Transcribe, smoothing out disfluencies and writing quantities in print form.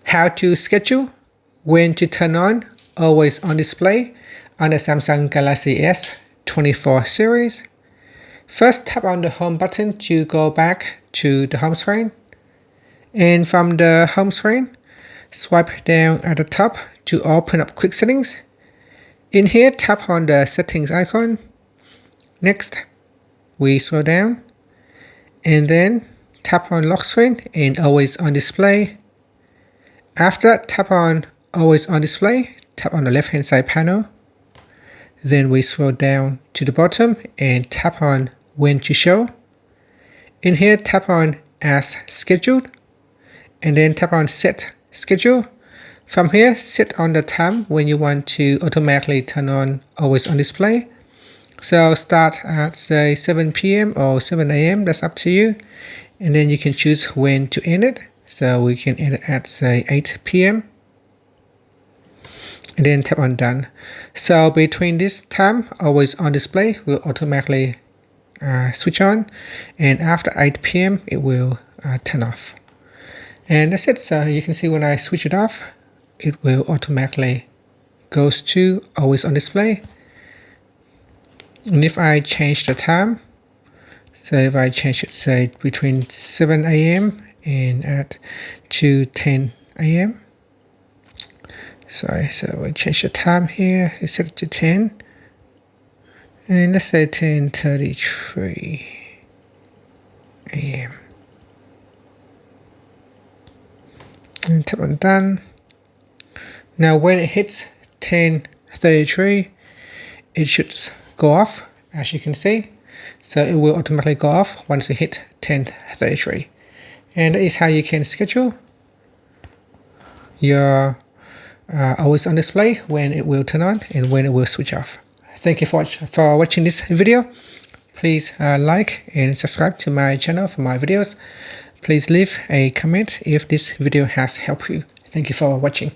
How to schedule when to turn on always on display on the Samsung Galaxy S24 series. First, tap on the home button to go back to the home screen. And from the home screen, swipe down at the top to open up quick settings. In here, tap on the settings icon. Next, we scroll down and then tap on lock screen and always on display. After that, tap on always on display, tap on the left hand side panel. Then we scroll down to the bottom and tap on when to show. In here, tap on as scheduled and then tap on set schedule. From here, set on the time when you want to automatically turn on always on display. So start at say 7 p.m. or 7 a.m. That's up to you. And then you can choose when to end it. So we can end it at say 8 p.m. and then tap on done. So between this time, always on display will automatically switch on, and after 8 p.m. it will turn off. And that's it. So you can see when I switch it off, it will automatically goes to always on display. And if I change the time, so if I change it say between 7 a.m. and at 10 a.m. Sorry, so we change the time here, let's set it to 10. And let's say 10:33 a.m. And tap on done. Now when it hits 10:33, it should go off, as you can see. So it will automatically go off once it hit 10:33. And that is how you can schedule your always on display, when it will turn on and when it will switch off. Thank you for watching this video. Please like and subscribe to my channel for my videos. Please leave a comment if this video has helped you. Thank you for watching.